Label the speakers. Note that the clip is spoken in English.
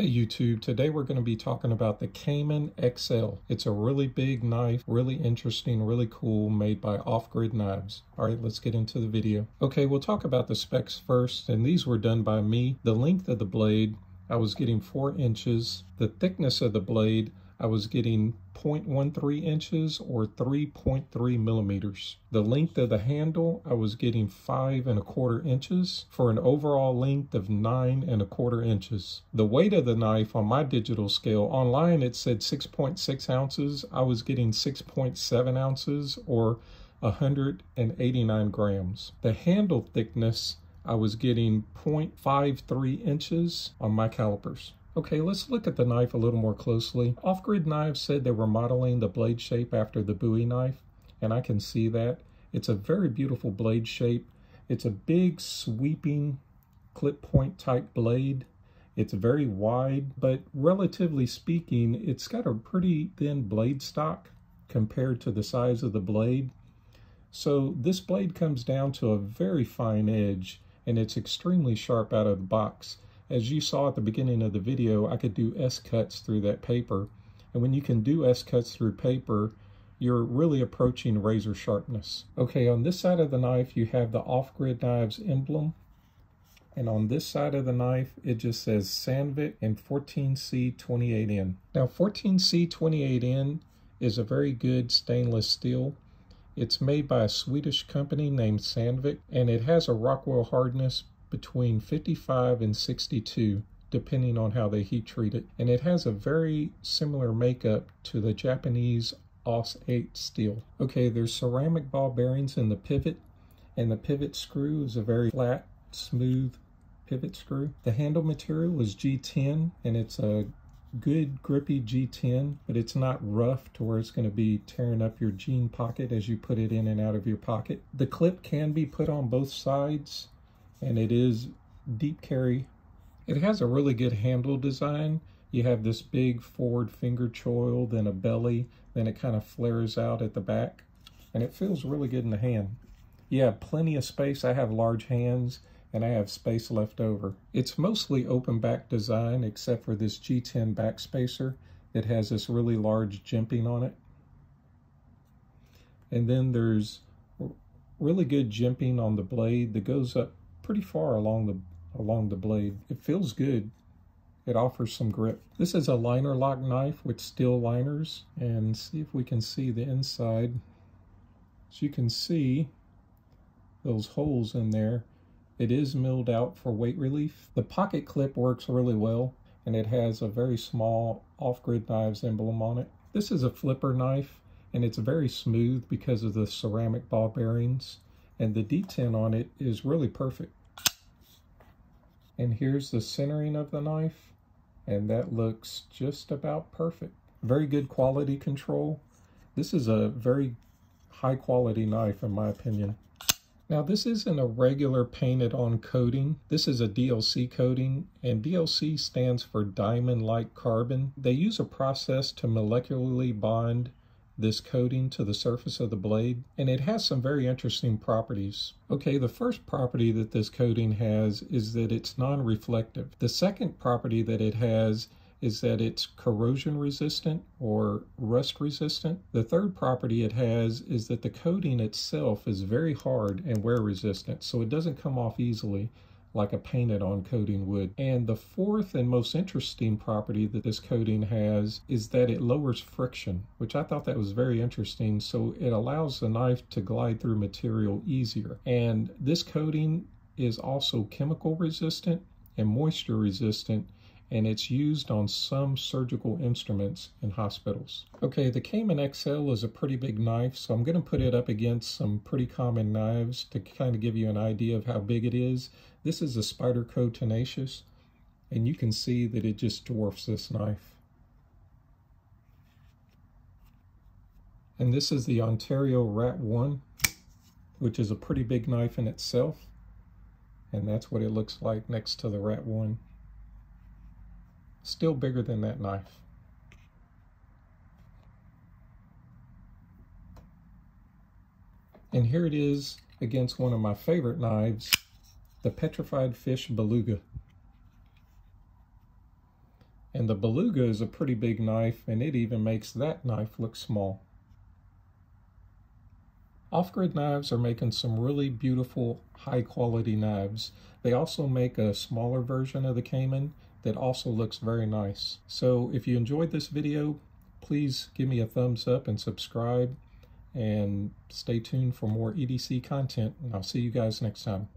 Speaker 1: Hey YouTube, today we're going to be talking about the Caiman XL. It's a really big knife, really interesting, really cool, made by Off Grid Knives. Alright, let's get into the video. Okay, we'll talk about the specs first, and these were done by me. The length of the blade, I was getting 4 inches. The thickness of the blade, I was getting 0.13 inches or 3.3 millimeters. The length of the handle, I was getting 5¼ inches for an overall length of 9¼ inches. The weight of the knife on my digital scale, online it said 6.6 ounces. I was getting 6.7 ounces or 189 grams. The handle thickness, I was getting 0.53 inches on my calipers. Okay, let's look at the knife a little more closely. Off Grid Knives said they were modeling the blade shape after the Bowie knife, and I can see that. It's a very beautiful blade shape. It's a big, sweeping, clip point type blade. It's very wide, but relatively speaking, it's got a pretty thin blade stock compared to the size of the blade. So this blade comes down to a very fine edge, and it's extremely sharp out of the box. As you saw at the beginning of the video, I could do S-cuts through that paper. And when you can do S-cuts through paper, you're really approaching razor sharpness. Okay, on this side of the knife, you have the Off Grid Knives emblem. And on this side of the knife, it just says Sandvik and 14C28N. Now, 14C28N is a very good stainless steel. It's made by a Swedish company named Sandvik, and it has a Rockwell hardness between 55 and 62, depending on how they heat treat it. And it has a very similar makeup to the Japanese AUS 8 steel. Okay, there's ceramic ball bearings in the pivot, and the pivot screw is a very flat, smooth pivot screw. The handle material is G10, and it's a good grippy G10, but it's not rough to where it's going to be tearing up your jean pocket as you put it in and out of your pocket. The clip can be put on both sides, and it is deep carry. It has a really good handle design. You have this big forward finger choil, then a belly, then it kind of flares out at the back, and it feels really good in the hand. You have plenty of space. I have large hands, and I have space left over. It's mostly open back design, except for this G10 back spacer that has this really large jimping on it. And then there's really good jimping on the blade that goes up pretty far along the blade. It feels good. It offers some grip. This is a liner lock knife with steel liners, and see if we can see the inside. As you can see, those holes in there, it is milled out for weight relief. The pocket clip works really well, and it has a very small Off Grid Knives emblem on it. This is a flipper knife, and it's very smooth because of the ceramic ball bearings, and the detent on it is really perfect. And here's the centering of the knife, and that looks just about perfect. Very good quality control. This is a very high quality knife in my opinion. Now, this isn't a regular painted on coating. This is a DLC coating, and DLC stands for diamond-like carbon. They use a process to molecularly bond this coating to the surface of the blade, and it has some very interesting properties. Okay, the first property that this coating has is that it's non-reflective. The second property that it has is that it's corrosion resistant or rust resistant. The third property it has is that the coating itself is very hard and wear resistant, so it doesn't come off easily like a painted on coating would. And the fourth and most interesting property that this coating has is that it lowers friction, which I thought that was very interesting. So it allows the knife to glide through material easier. And this coating is also chemical resistant and moisture resistant, and it's used on some surgical instruments in hospitals. Okay, the Caiman XL is a pretty big knife, so I'm going to put it up against some pretty common knives to kind of give you an idea of how big it is. This is a Spyderco Tenacious, and you can see that it just dwarfs this knife. And this is the Ontario Rat 1, which is a pretty big knife in itself, and that's what it looks like next to the Rat 1. Still bigger than that knife. And here it is against one of my favorite knives, the Petrified Fish Beluga. And the Beluga is a pretty big knife, and it even makes that knife look small. Off-Grid Knives are making some really beautiful, high-quality knives. They also make a smaller version of the Caiman that also looks very nice. So if you enjoyed this video, please give me a thumbs up and subscribe, and stay tuned for more EDC content, and I'll see you guys next time.